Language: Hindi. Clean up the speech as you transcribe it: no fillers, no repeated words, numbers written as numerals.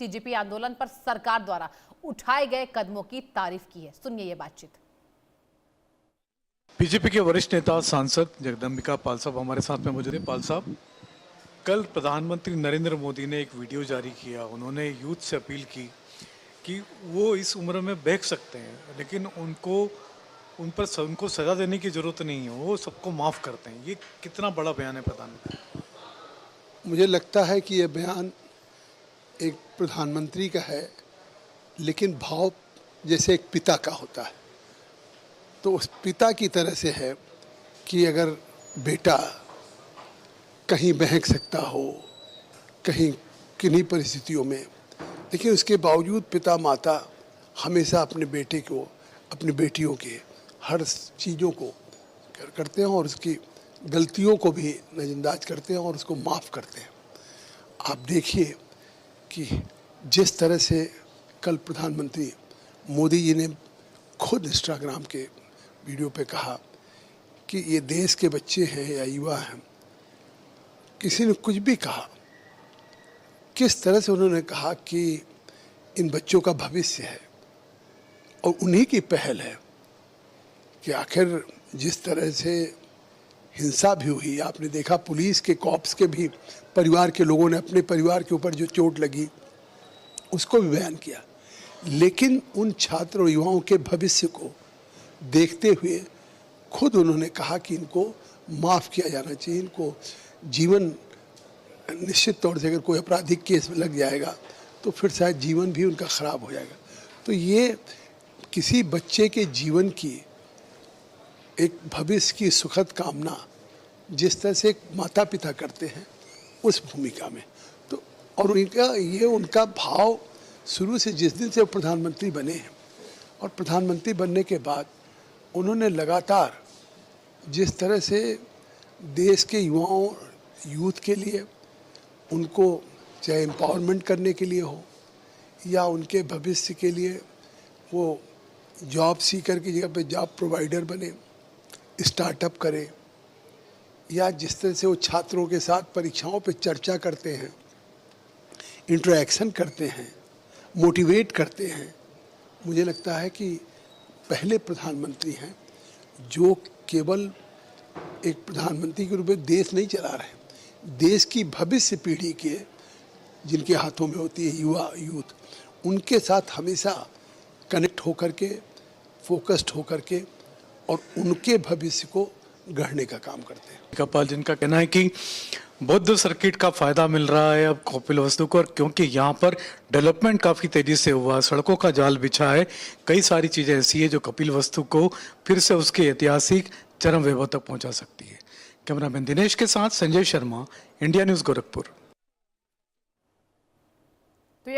सीजेपी आंदोलन पर सरकार द्वारा उठाए गए कदमों की तारीफ की है। सुनिए ये बातचीत। बीजेपी के वरिष्ठ नेता सांसद जगदम्बिका पाल साहब हमारे साथ में मौजूद हैं। पाल साहब, कल प्रधानमंत्री नरेंद्र मोदी ने एक वीडियो जारी किया। उन्होंने यूथ से अपील की कि वो इस उम्र में बहक सकते हैं, लेकिन उनको सजा देने की जरूरत नहीं है, वो सबको माफ करते हैं। ये कितना बड़ा बयान है प्रधानमंत्री? मुझे लगता है कि यह बयान एक प्रधानमंत्री का है, लेकिन भाव जैसे एक पिता का होता है, तो उस पिता की तरह से है कि अगर बेटा कहीं बहक सकता हो, कहीं किन्हीं परिस्थितियों में, लेकिन उसके बावजूद पिता माता हमेशा अपने बेटे को, अपनी बेटियों के हर चीज़ों को करते हैं और उसकी गलतियों को भी नज़रअंदाज करते हैं और उसको माफ़ करते हैं। आप देखिए कि जिस तरह से कल प्रधानमंत्री मोदी जी ने खुद इंस्टाग्राम के वीडियो पे कहा कि ये देश के बच्चे हैं या युवा हैं, किसी ने कुछ भी कहा, किस तरह से उन्होंने कहा कि इन बच्चों का भविष्य है और उन्हीं की पहल है कि आखिर जिस तरह से हिंसा भी हुई, आपने देखा पुलिस के कॉप्स के भी परिवार के लोगों ने अपने परिवार के ऊपर जो चोट लगी उसको भी बयान किया, लेकिन उन छात्र और युवाओं के भविष्य को देखते हुए खुद उन्होंने कहा कि इनको माफ़ किया जाना चाहिए। इनको जीवन, निश्चित तौर से अगर कोई आपराधिक केस में लग जाएगा तो फिर शायद जीवन भी उनका ख़राब हो जाएगा। तो ये किसी बच्चे के जीवन की, एक भविष्य की सुखद कामना जिस तरह से एक माता पिता करते हैं उस भूमिका में, तो और उनका भाव शुरू से, जिस दिन से वो प्रधानमंत्री बने हैं और प्रधानमंत्री बनने के बाद उन्होंने लगातार जिस तरह से देश के युवाओं, यूथ के लिए, उनको चाहे एम्पावरमेंट करने के लिए हो या उनके भविष्य के लिए वो जॉब सीकर की जगह पे जॉब प्रोवाइडर बने, स्टार्टअप करें, या जिस तरह से वो छात्रों के साथ परीक्षाओं पे चर्चा करते हैं, इंटरेक्शन करते हैं, मोटिवेट करते हैं, मुझे लगता है कि पहले प्रधानमंत्री हैं जो केवल एक प्रधानमंत्री के रूप में देश नहीं चला रहे, देश की भविष्य पीढ़ी के, जिनके हाथों में होती है युवा, यूथ, उनके साथ हमेशा कनेक्ट होकर के, फोकस्ड होकर के और उनके भविष्य को गढ़ने का काम करते हैं। कपाल, जिनका कहना है कि बौद्ध सर्किट का फायदा मिल रहा है अब कपिलवस्तु को, क्योंकि यहाँ पर डेवलपमेंट काफी तेजी से हुआ, सड़कों का जाल बिछा है, कई सारी चीजें ऐसी है जो कपिलवस्तु को फिर से उसके ऐतिहासिक चरम वैभव तक पहुंचा सकती है। कैमरामैन दिनेश के साथ संजय शर्मा, इंडिया न्यूज गोरखपुर।